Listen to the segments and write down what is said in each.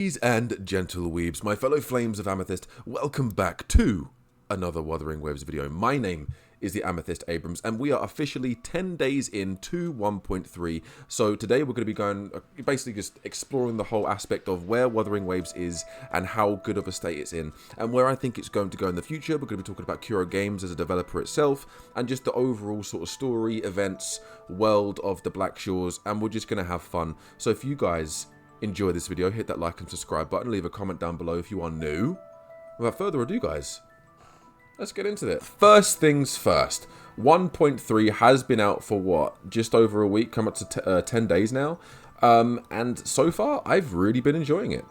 Ladies and Gentleweebs, my fellow flames of amethyst, welcome back to another Wuthering Waves video. My name is the Amethyst Abrams, and we are officially 10 days into 1.3. So today we're going to be going, basically just exploring the whole aspect of where Wuthering Waves is and how good of a state it's in, and where I think it's going to go in the future. We're going to be talking about GACHA'S as a developer itself, and just the overall sort of story, events, world of the Black Shores, and we're just going to have fun. So if you guys enjoy this video, hit that like and subscribe button, leave a comment down below if you are new. Without further ado, guys, let's get into it. First things first, 1.3 has been out for what, just over a week, come up to 10 days now, and so far I've really been enjoying it.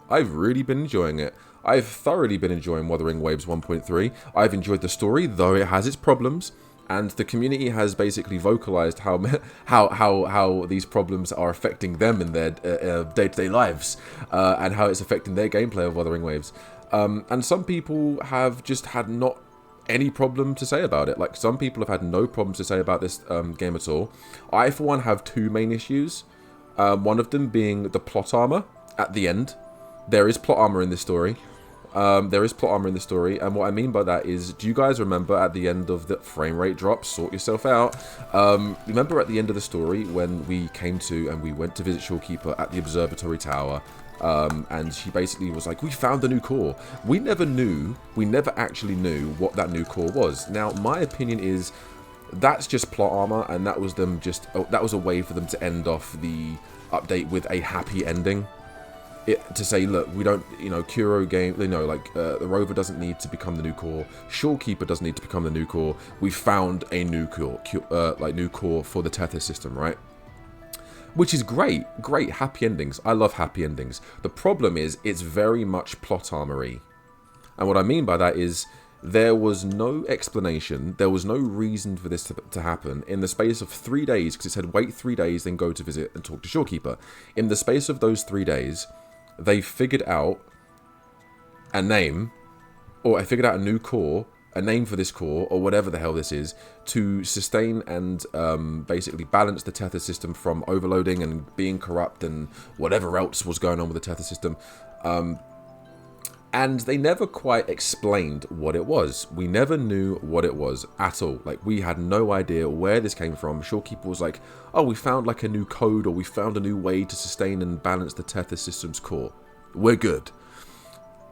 I've thoroughly been enjoying Wuthering Waves 1.3. I've enjoyed the story, though it has its problems. And the community has basically vocalized how these problems are affecting them in their day-to-day lives, and how it's affecting their gameplay of Wuthering Waves. And some people have just had not any problem to say about it. Like, some people have had no problems to say about this game at all. I, for one, have two main issues. One of them being the plot armor at the end. There is plot armor in this story. And what I mean by that is, do you guys remember at the end of the frame rate drop, sort yourself out, remember at the end of the story when we came to and we went to visit Shorekeeper at the observatory tower, and she basically was like, we found the new core. We never actually knew what that new core was. Now, my opinion is that's just plot armor, and that was them just, that was a way for them to end off the update with a happy ending. To say, look, we don't, Kuro game, the rover doesn't need to become the new core. Shorekeeper doesn't need to become the new core. We found a new core, new core for the Tethys system, right? Which is great, happy endings. I love happy endings. The problem is, it's very much plot armory. And what I mean by that is, there was no explanation, there was no reason for this to happen in the space of 3 days, because it said wait 3 days, then go to visit and talk to Shorekeeper. In the space of those 3 days, they figured out a name, or I figured out a new core, a name for this core, or whatever the hell this is, to sustain and basically balance the Tethys system from overloading and being corrupt and whatever else was going on with the Tethys system. And they never quite explained what it was. We never knew what it was at all. Like, we had no idea where this came from. Shorekeeper was like, oh, we found like a new code, or we found a new way to sustain and balance the Tethys system's core. We're good.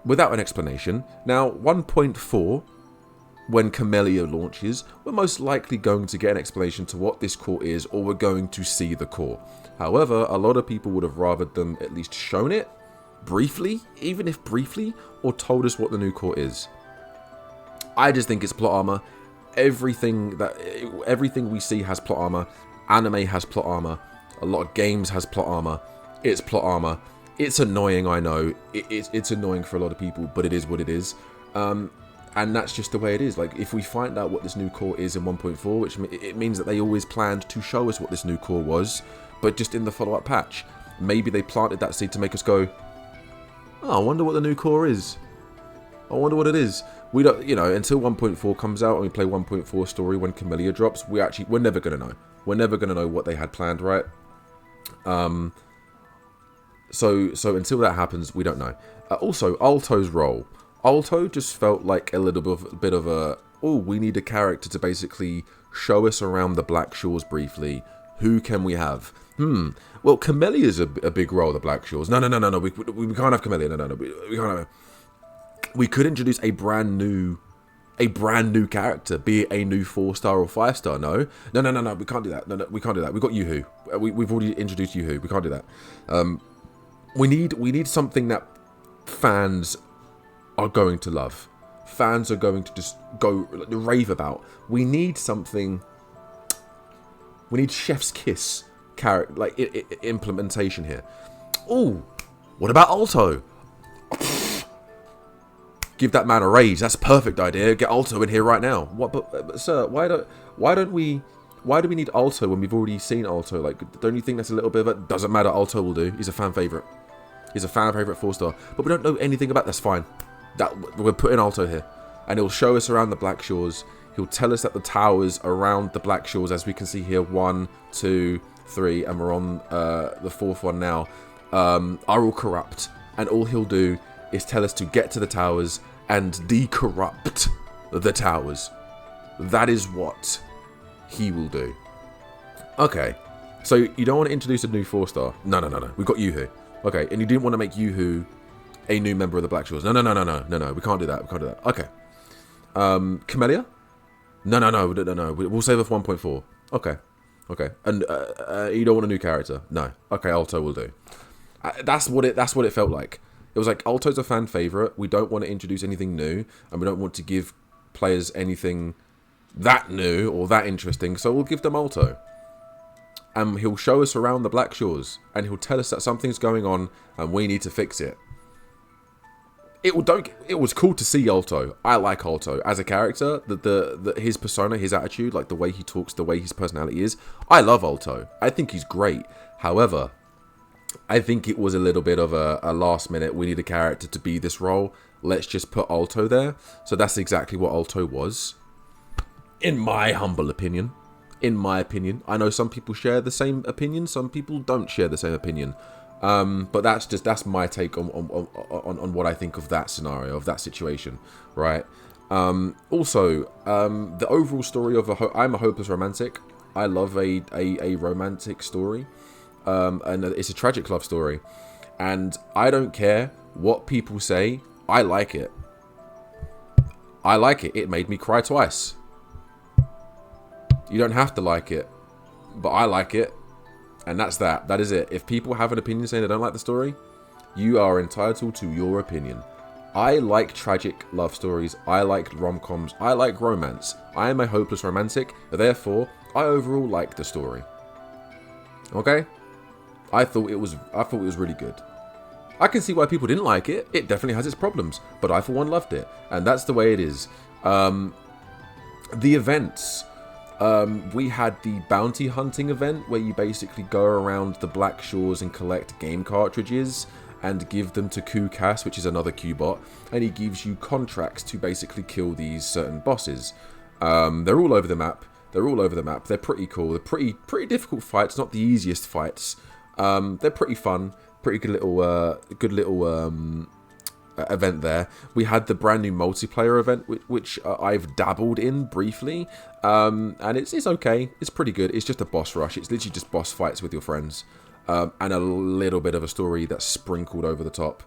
Without an explanation. Now, 1.4, when Camellia launches, we're most likely going to get an explanation to what this core is, or we're going to see the core. However, a lot of people would have rather them at least shown it, briefly, even if briefly, or told us what the new core is. I just think it's plot armor. Everything we see has plot armor. Anime has plot armor. A lot of games has plot armor. It's plot armor. It's annoying, I know. It's annoying for a lot of people, but it is what it is. And that's just the way it is. Like, if we find out what this new core is in 1.4, which it means that they always planned to show us what this new core was, but just in the follow-up patch. Maybe they planted that seed to make us go, oh, I wonder what the new core is. I wonder what it is. We don't, until 1.4 comes out and we play 1.4 story when Camellia drops, we're never going to know. We're never going to know what they had planned, right? So until that happens, we don't know. Also, Alto's role. Alto just felt like a little bit of a, oh, we need a character to basically show us around the Black Shores briefly. Who can we have? Well, Camellia's a big role, the Black Shores. No. We can't have Camellia. No. We can't have. We could introduce a brand new character, be it a new 4-star or 5-star. No. We can't do that. No, we can't do that. We've got Yoo-Hoo. We've already introduced Yoo-Hoo. We can't do that. We need something that fans are going to love. Fans are going to just go rave about. We need something. We need Chef's Kiss character, like implementation here. Oh, what about Alto? Give that man a raise. That's a perfect idea. Get Alto in here right now. What? But sir, why do we need Alto when we've already seen Alto? Like, don't you think that's a little bit of a, doesn't matter, Alto will do. He's a fan favorite. He's a fan favorite 4-star. But we don't know anything about, that's fine. We're putting Alto here. And he'll show us around the Black Shores. He'll tell us that the towers around the Black Shores, as we can see here, 1, 2, 3, and we're on the 4th one now, are all corrupt. and all he'll do is tell us to get to the towers and decorrupt the towers. That is what he will do. Okay, so you don't want to introduce a new 4-star? No. We've got Yoo-hoo. Okay, and you didn't want to make Yoo-hoo a new member of the Black Shores? No. We can't do that. Okay. Camellia? No. We'll save her for 1.4. Okay. And you don't want a new character? No. Okay, Alto will do. That's what it felt like. It was like, Alto's a fan favorite. We don't want to introduce anything new, and we don't want to give players anything that new or that interesting, so we'll give them Alto. And he'll show us around the Black Shores, and he'll tell us that something's going on and we need to fix it. It was cool to see Alto. I like Alto as a character. His persona, his attitude, like the way he talks, the way his personality is. I love Alto. I think he's great. However, I think it was a little bit of a last minute, we need a character to be this role, let's just put Alto there. So that's exactly what Alto was, in my humble opinion. I know some people share the same opinion, some people don't share the same opinion. But that's my take on what I think of that scenario, of that situation, right? Also, the overall story of I'm a hopeless romantic. I love a romantic story, and it's a tragic love story, and I don't care what people say. I like it. It made me cry twice. You don't have to like it, but I like it. And that's that. That is it. If people have an opinion saying they don't like the story, you are entitled to your opinion. I like tragic love stories. I like rom-coms. I like romance. I am a hopeless romantic. Therefore, I overall like the story. Okay? I thought it was really good. I can see why people didn't like it. It definitely has its problems. But I, for one, loved it. And that's the way it is. The events. We had the bounty hunting event where you basically go around the Black Shores and collect game cartridges and give them to GACHA'S, which is another Q-bot, and he gives you contracts to basically kill these certain bosses. They're all over the map. They're pretty cool. They're pretty difficult fights, not the easiest fights. They're pretty fun. Pretty good little event there. We had the brand new multiplayer event, which I've dabbled in briefly, and it's okay. It's pretty good. It's just a boss rush. It's literally just boss fights with your friends, and a little bit of a story that's sprinkled over the top.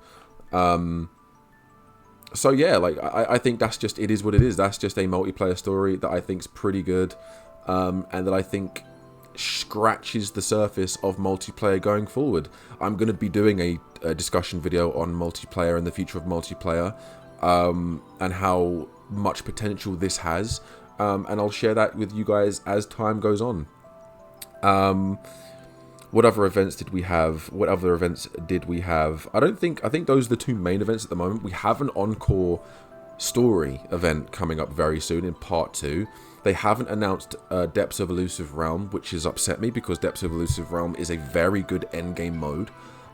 So yeah, like I think that's just, it is what it is. That's just a multiplayer story that I think's pretty good, and that I think scratches the surface of multiplayer going forward. I'm going to be doing a discussion video on multiplayer and the future of multiplayer, and how much potential this has, and I'll share that with you guys as time goes on. What other events did we have? I think those are the two main events at the moment. We have an encore story event coming up very soon in part 2. They haven't announced Depths of Elusive Realm, which has upset me because Depths of Elusive Realm is a very good endgame mode,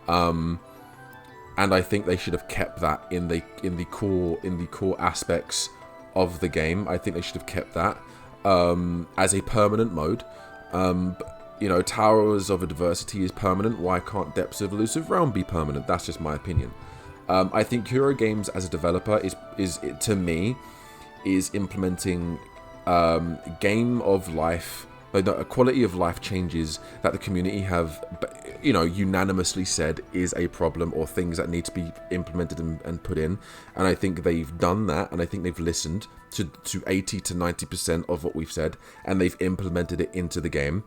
and I think they should have kept that in the core aspects of the game. I think they should have kept that as a permanent mode. You know, Towers of Adversity is permanent. Why can't Depths of Elusive Realm be permanent? That's just my opinion. I think Hero Games as a developer is to me implementing game of life, quality of life changes that the community have, you know, unanimously said is a problem, or things that need to be implemented and put in. And I think they've done that, and I think they've listened to 80 to 90% of what we've said, and they've implemented it into the game.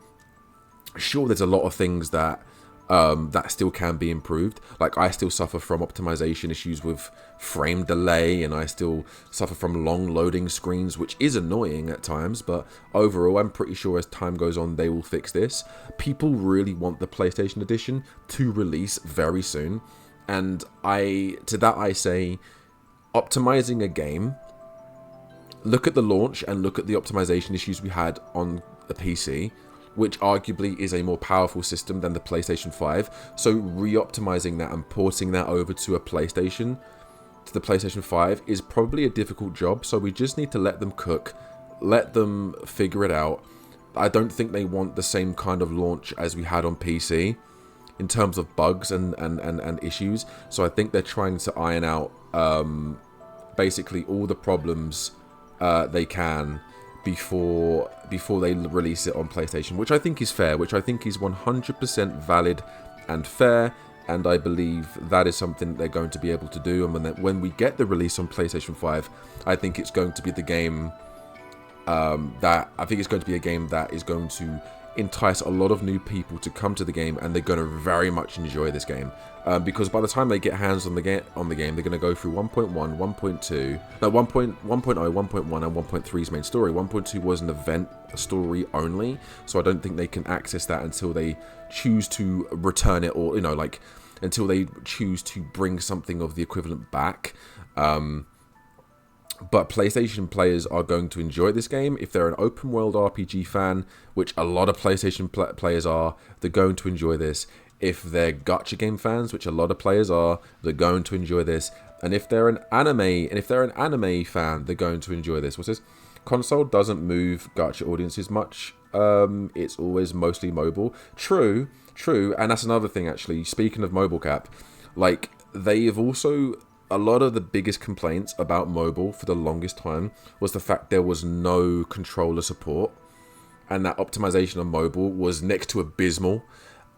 Sure, there's a lot of things that still can be improved. Like, I still suffer from optimization issues with frame delay, and I still suffer from long loading screens, which is annoying at times, but overall I'm pretty sure as time goes on they will fix this. People really want the PlayStation Edition to release very soon, and I say, optimizing a game, look at the launch and look at the optimization issues we had on the PC, which arguably is a more powerful system than the PlayStation 5. So re-optimizing that and porting that over to a PlayStation, to the PlayStation 5, is probably a difficult job. So we just need to let them cook, let them figure it out. I don't think they want the same kind of launch as we had on PC, in terms of bugs and issues. So I think they're trying to iron out basically all the problems they can before they release it on PlayStation, which I think is fair, which I think is 100% valid and fair. And I believe that is something that they're going to be able to do. And when we get the release on PlayStation 5, I think it's going to be the game that is going to entice a lot of new people to come to the game, and they're going to very much enjoy this game. Because by the time they get hands on the game, they're going to go through 1.1, 1.2, no, 1.0, 1.1, and 1.3's main story. 1.2 was an event story only, so I don't think they can access that until they choose to return it, or until they choose to bring something of the equivalent back. But PlayStation players are going to enjoy this game. If they're an open world RPG fan, which a lot of PlayStation players are, they're going to enjoy this. If they're gacha game fans, which a lot of players are, they're going to enjoy this. And if they're an anime fan, they're going to enjoy this. What's this? Console doesn't move gacha audiences much. It's always mostly mobile. True, and that's another thing actually. Speaking of mobile cap, like they've also, a lot of the biggest complaints about mobile for the longest time was the fact there was no controller support, and that optimization on mobile was next to abysmal.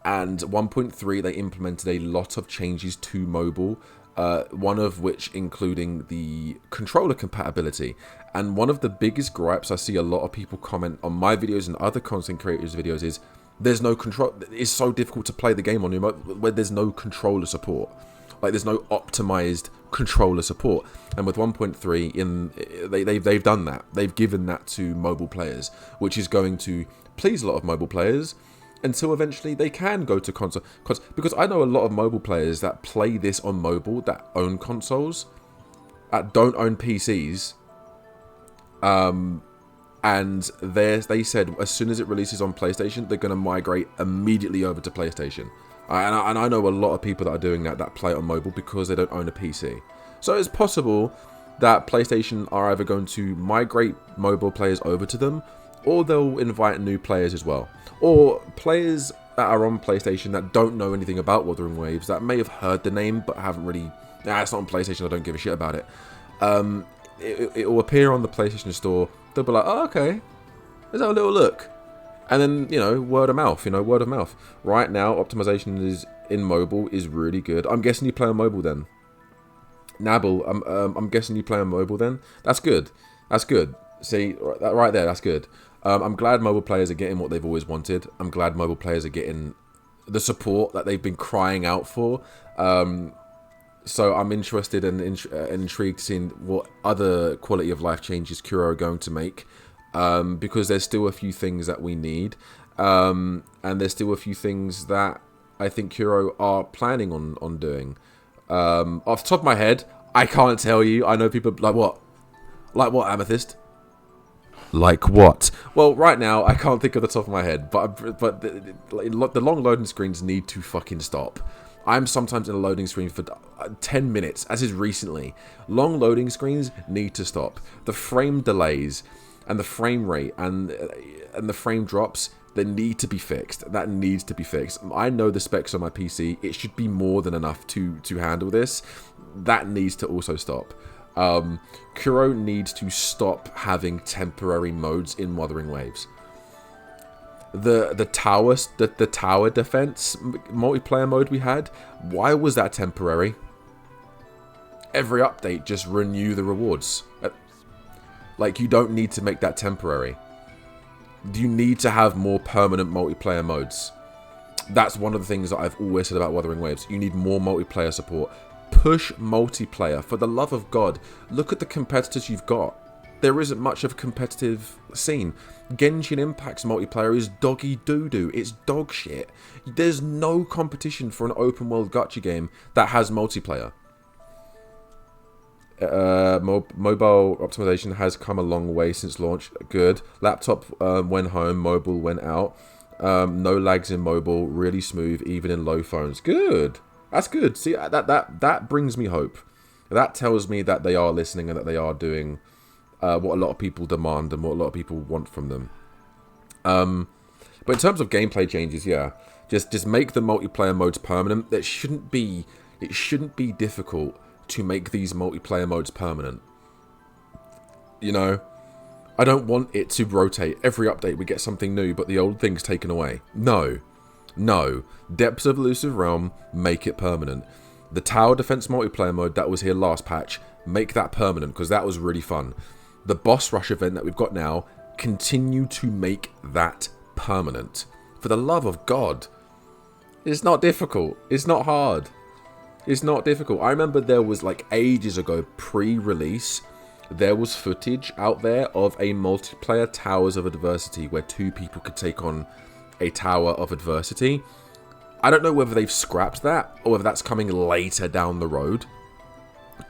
And 1.3, they implemented a lot of changes to mobile, one of which including the controller compatibility. And one of the biggest gripes I see a lot of people comment on my videos and other content creators' videos is there's no control. It's so difficult to play the game on your mobile where there's no controller support. Like there's no optimized controller support. And with 1.3, they've done that. They've given that to mobile players, which is going to please a lot of mobile players until eventually they can go to console. Because I know a lot of mobile players that play this on mobile that own consoles, that don't own PCs. And they said as soon as it releases on PlayStation, they're going to migrate immediately over to PlayStation. And I know a lot of people that are doing that play it on mobile because they don't own a PC. So it's possible that PlayStation are either going to migrate mobile players over to them, or they'll invite new players as well. Or players that are on PlayStation that don't know anything about Wuthering Waves, that may have heard the name but haven't really, it's not on PlayStation, I don't give a shit about it. It will appear on the PlayStation Store. They'll be like, oh, okay, let's have a little look. And then, word of mouth, Right now, optimization is in mobile is really good. I'm guessing you play on mobile then. Nabble, I'm guessing you play on mobile then. That's good. See, right there, that's good. I'm glad mobile players are getting what they've always wanted. I'm glad mobile players are getting the support that they've been crying out for. So I'm interested and intrigued seeing what other quality of life changes Kuro are going to make. Because there's still a few things that we need. And there's still a few things that I think Kuro are planning on doing. Off the top of my head, I can't tell you. I know people like what? Like what, Amethyst? Like what? Well, right now, I can't think of the top of my head. But the long loading screens need to fucking stop. I'm sometimes in a loading screen for 10 minutes, as is recently. Long loading screens need to stop. The frame delays and the frame rate and the frame drops, they need to be fixed. That needs to be fixed. I know the specs on my PC. It should be more than enough to handle this. That needs to also stop. Kuro needs to stop having temporary modes in Wuthering Waves. The tower defense multiplayer mode we had, why was that temporary? Every update, just renew the rewards. Like, you don't need to make that temporary. You need to have more permanent multiplayer modes. That's one of the things that I've always said about Wuthering Waves. You need more multiplayer support. Push multiplayer. For the love of God, look at the competitors you've got. There isn't much of a competitive scene. Genshin Impact's multiplayer is doggy doo-doo. It's dog shit. There's no competition for an open world gacha game that has multiplayer. Mobile optimization has come a long way since launch. Good. Laptop went home, mobile went out. No lags in mobile, really smooth, even in low phones. Good. That's good. See, that brings me hope. That tells me that they are listening and that they are doing what a lot of people demand and what a lot of people want from them. But in terms of gameplay changes, yeah, Just make the multiplayer modes permanent. It shouldn't be difficult to make these multiplayer modes permanent. You know, I don't want it to rotate. Every update we get something new, but the old thing's taken away. No. Depths of Elusive Realm, make it permanent. The Tower Defense multiplayer mode that was here last patch, make that permanent, because that was really fun. The boss rush event that we've got now, continue to make that permanent. For the love of God. It's not difficult. It's not hard. It's not difficult. I remember there was, like, ages ago, pre-release, there was footage out there of a multiplayer Towers of Adversity where 2 people could take on a Tower of Adversity. I don't know whether they've scrapped that or whether that's coming later down the road.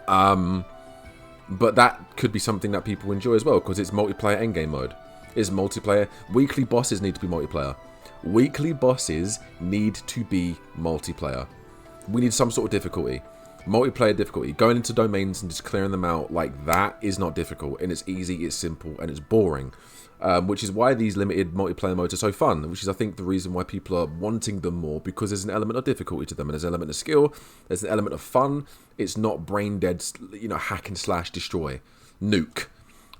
But that could be something that people enjoy as well, because it's multiplayer endgame mode. It's multiplayer. Weekly bosses need to be multiplayer. Weekly bosses need to be multiplayer. We need some sort of difficulty. Multiplayer difficulty. Going into domains and just clearing them out like that is not difficult. And it's easy, it's simple, and it's boring. Which is why these limited multiplayer modes are so fun. Which is, I think, the reason why people are wanting them more. Because there's an element of difficulty to them. And there's an element of skill. There's an element of fun. It's not brain dead, you know, hack and slash destroy. Nuke.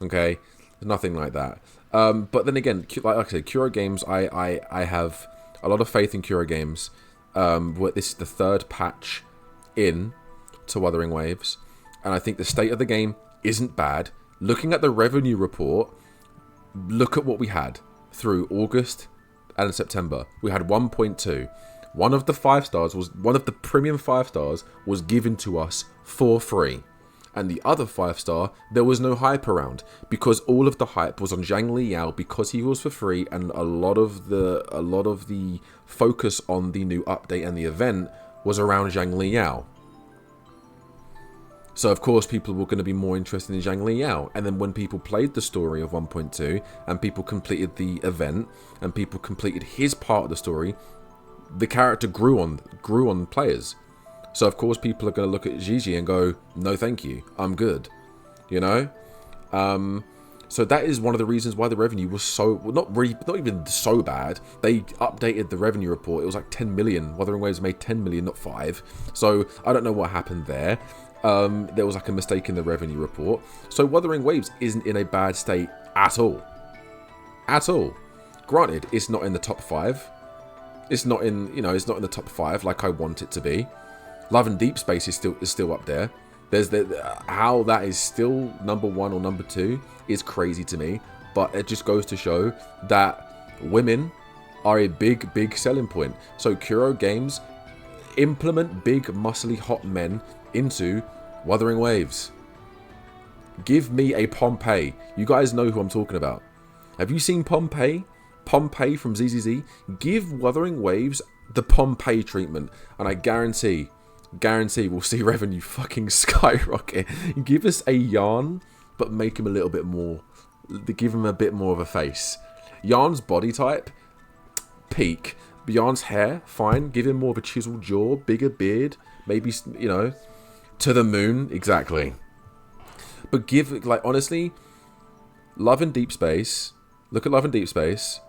Okay? Nothing like that. But then again, like I said, Curo Games, I have a lot of faith in Curo Games. This is the 3rd patch in to Wuthering Waves, and I think the state of the game isn't bad. Looking at the revenue report, look at what we had through August and September. We had 1.2. One of the premium 5 stars was given to us for free. And the other 5-star, there was no hype around, because all of the hype was on Zhang Liao because he was for free, and a lot of the focus on the new update and the event was around Zhang Liao. So of course people were going to be more interested in Zhang Liao, and then when people played the story of 1.2 and people completed the event and people completed his part of the story, the character grew on players. So of course people are going to look at Gigi and go, no thank you, I'm good, you know. So that is one of the reasons why the revenue was so, not even so bad. They updated the revenue report. It was like 10 million. Wuthering Waves made 10 million, not 5. So I don't know what happened there. There was like a mistake in the revenue report. So Wuthering Waves isn't in a bad state at all. At all. Granted, it's not in the top 5. It's not in, it's not in the top 5 like I want it to be. Love and Deep Space is still up there. There's how that is still number 1 or number 2 is crazy to me. But it just goes to show that women are a big selling point. So Curo Games, implement big muscly hot men into Wuthering Waves. Give me a Pompeii. You guys know who I'm talking about. Have you seen Pompeii? Pompeii from ZZZ. Give Wuthering Waves the Pompeii treatment, and I guarantee we'll see revenue fucking skyrocket. Give us a Yarn, but make him a little bit more, give him a bit more of a face. Yarn's body type, peak. Yarn's hair, fine. Give him more of a chiseled jaw, bigger beard, maybe, to the moon, exactly. But give, like, honestly, Love and Deep Space, look at Love and Deep Space,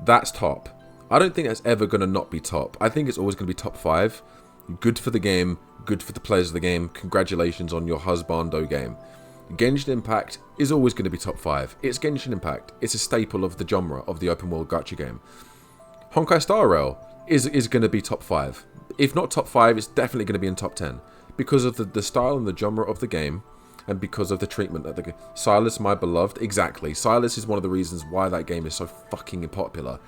that's top. I don't think that's ever going to not be top. I think it's always going to be top 5. Good for the game, good for the players of the game. Congratulations on your husbando game. Genshin Impact is always going to be top 5. It's Genshin Impact. It's a staple of the genre of the open world gacha game. Honkai Star Rail is going to be top 5. If not top 5, it's definitely going to be in top 10. Because of the style and the genre of the game, and because of the treatment of the game. Silas, my beloved, exactly. Silas is one of the reasons why that game is so fucking popular.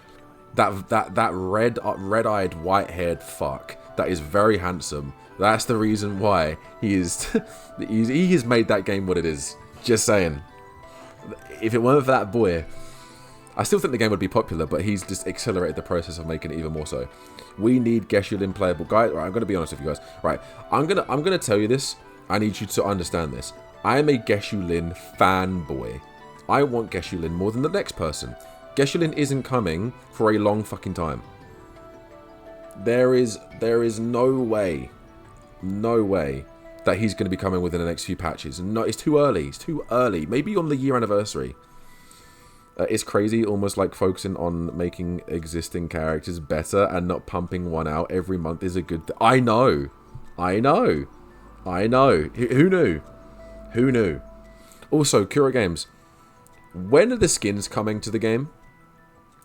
That red-eyed, white-haired fuck that is very handsome. That's the reason why he is. he has made that game what it is. Just saying. If it weren't for that boy, I still think the game would be popular, but he's just accelerated the process of making it even more so. We need Geshu-Lin playable. Guys, right, I'm gonna be honest with you guys. Right, I'm gonna tell you this. I need you to understand this. I am a Geshu-Lin fanboy. I want Geshu-Lin more than the next person. Geshu-Lin isn't coming for a long fucking time. There is no way that he's going to be coming within the next few patches. No, it's too early. It's too early. Maybe on the year anniversary. It's crazy, almost like focusing on making existing characters better and not pumping one out every month is a good thing. I know. Who knew? Who knew? Also, Kura Games, when are the skins coming to the game?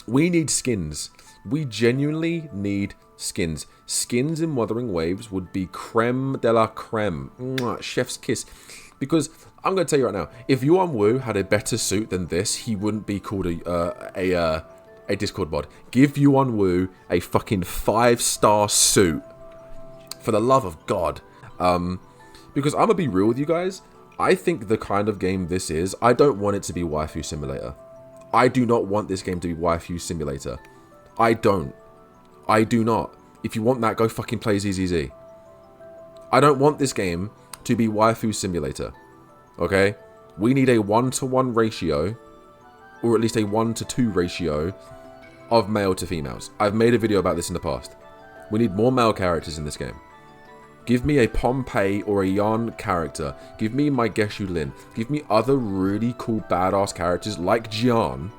We need skins. We genuinely need skins. Skins in Wuthering Waves would be creme de la creme. Mwah, chef's kiss. Because I'm going to tell you right now, if Yuan Wu had a better suit than this, he wouldn't be called a Discord mod. Give Yuan Wu a fucking 5-star suit. For the love of God. Because I'm going to be real with you guys. I think the kind of game this is, I don't want it to be Waifu Simulator. I do not want this game to be Waifu Simulator. I don't. I do not. If you want that, go fucking play ZZZ. I don't want this game to be Waifu Simulator. Okay? We need a 1-to-1 ratio, or at least a 1-to-2 ratio of male to females. I've made a video about this in the past. We need more male characters in this game. Give me a Pompei or a Yan character. Give me my Geshu Lin. Give me other really cool badass characters like Jian.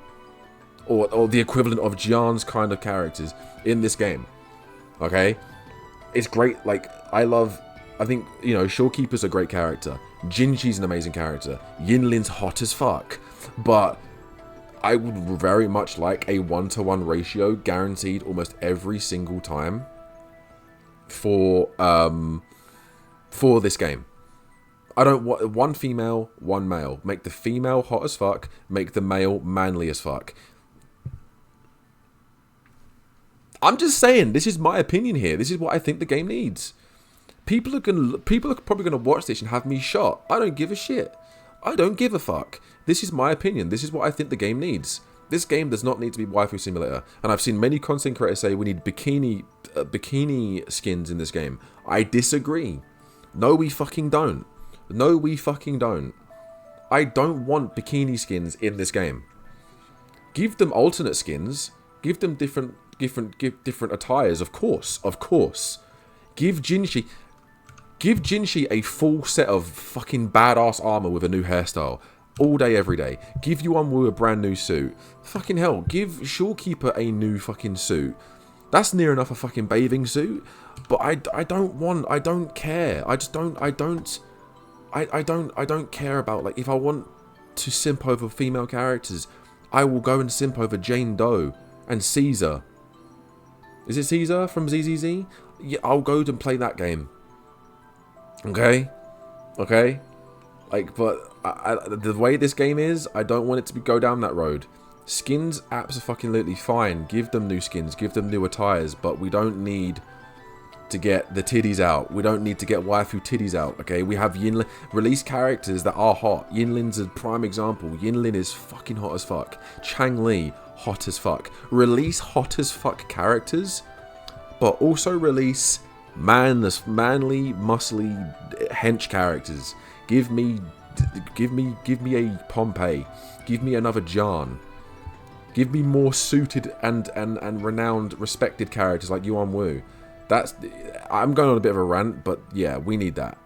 Or the equivalent of Jian's kind of characters in this game. Okay? It's great. Like, I think, you know, Shorekeeper's a great character. Jinxi's an amazing character. Yinlin's hot as fuck. But I would very much like a 1-to-1 ratio guaranteed almost every single time for this game. I don't want one female, one male. Make the female hot as fuck. Make the male manly as fuck. I'm just saying, this is my opinion here. This is what I think the game needs. People are probably gonna watch this and have me shot. I don't give a shit. I don't give a fuck. This is my opinion. This is what I think the game needs. This game does not need to be Waifu Simulator. And I've seen many content creators say we need bikini skins in this game. I disagree. No, we fucking don't. No, we fucking don't. I don't want bikini skins in this game. Give them alternate skins. Give them different attires, of course. Give Jinshi a full set of fucking badass armor with a new hairstyle. All day, every day. Give Yuan Wu a brand new suit. Fucking hell, give Shorekeeper a new fucking suit. That's near enough a fucking bathing suit. But I don't care. I don't care about, like, if I want to simp over female characters, I will go and simp over Jane Doe and Caesar. Is it Caesar from ZZZ? Yeah, I'll go and play that game. Okay? Like, but the way this game is, I don't want it to go down that road. Skins, absolutely fine. Give them new skins. Give them new attires. But we don't need to get the titties out. We don't need to get waifu titties out, okay? We have Yinlin. Release characters that are hot. Yinlin's a prime example. Yinlin is fucking hot as fuck. Chang Li, hot as fuck. Release hot as fuck characters, but also release manly, muscly hench characters. Give me a Pompei. Give me another John. Give me more suited and renowned, respected characters like Yuan Wu. I'm going on a bit of a rant, but yeah, we need that.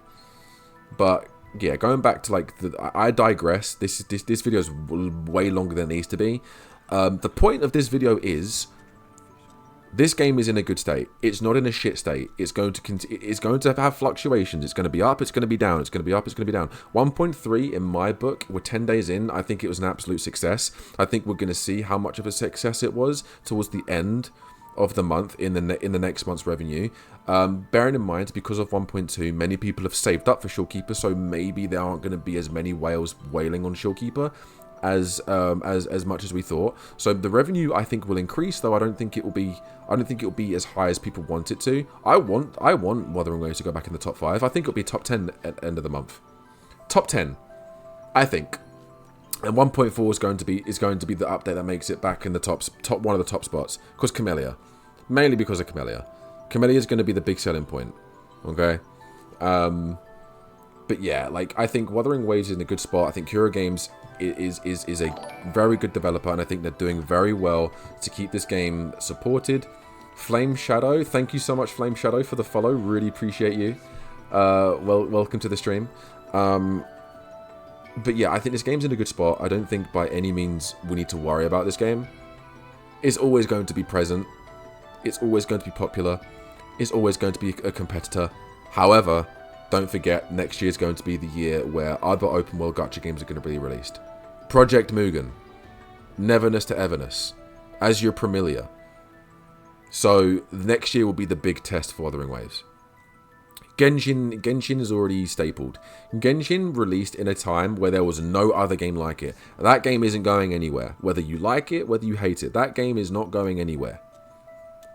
But yeah, going back to, like, I digress. This video is way longer than it needs to be. The point of this video is, this game is in a good state. It's not in a shit state. It's going to have fluctuations. It's going to be up. It's going to be down. It's going to be up. It's going to be down. 1.3 in my book. We're 10 days in. I think it was an absolute success. I think we're going to see how much of a success it was towards the end of the month in the next month's revenue. Bearing in mind, because of 1.2, many people have saved up for Shorekeeper, so maybe there aren't going to be as many whales wailing on Shorekeeper as much as we thought. So the revenue, I think, will increase, though I don't think it will be as high as people want it to. I want Wuthering Waves to go back in the top 5. I think it'll be top 10 at the end of the month. Top 10, I think. And 1.4 is going to be the update that makes it back in the top one of the top spots. Because Camellia. Mainly because of Camellia. Camellia is going to be the big selling point. Okay? But yeah, like, I think Wuthering Waves is in a good spot. I think Kura Games is a very good developer, and I think they're doing very well to keep this game supported. Flame Shadow, thank you so much, Flame Shadow, for the follow. Really appreciate you. Welcome to the stream. But yeah, I think this game's in a good spot. I don't think by any means we need to worry about this game. It's always going to be present. It's always going to be popular. It's always going to be a competitor. However, don't forget, next year is going to be the year where other open world gacha games are going to be released. Project Mugen, Neverness to Everness, Azure Premilia. So next year will be the big test for Wuthering Waves. Genshin is already stapled. Genshin released in a time where there was no other game like it. That game isn't going anywhere. Whether you like it, whether you hate it, that game is not going anywhere.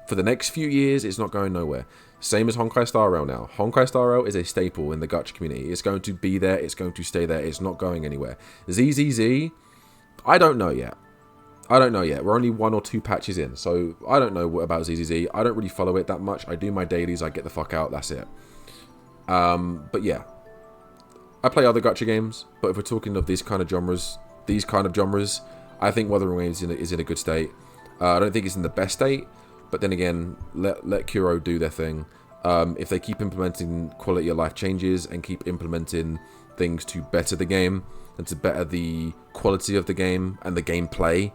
For the next few years, it's not going nowhere. Same as Honkai Star Rail now. Honkai Star Rail is a staple in the gacha community. It's going to be there. It's going to stay there. It's not going anywhere. ZZZ, I don't know yet. We're only 1 or 2 patches in, so I don't know about ZZZ. I don't really follow it that much. I do my dailies. I get the fuck out. That's it. But yeah, I play other gacha games, but if we're talking of these kind of genres, I think Wuthering Waves is in a good state. I don't think it's in the best state, but then again, let Kuro do their thing. If they keep implementing quality of life changes and keep implementing things to better the game and to better the quality of the game and the gameplay,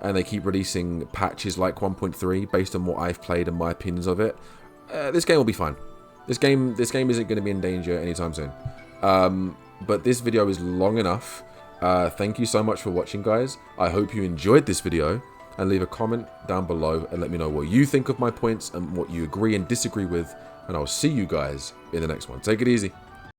and they keep releasing patches like 1.3 based on what I've played and my opinions of it, this game will be fine. This game isn't going to be in danger anytime soon. But this video is long enough. Thank you so much for watching, guys. I hope you enjoyed this video, and leave a comment down below and let me know what you think of my points and what you agree and disagree with, and I'll see you guys in the next one. Take it easy.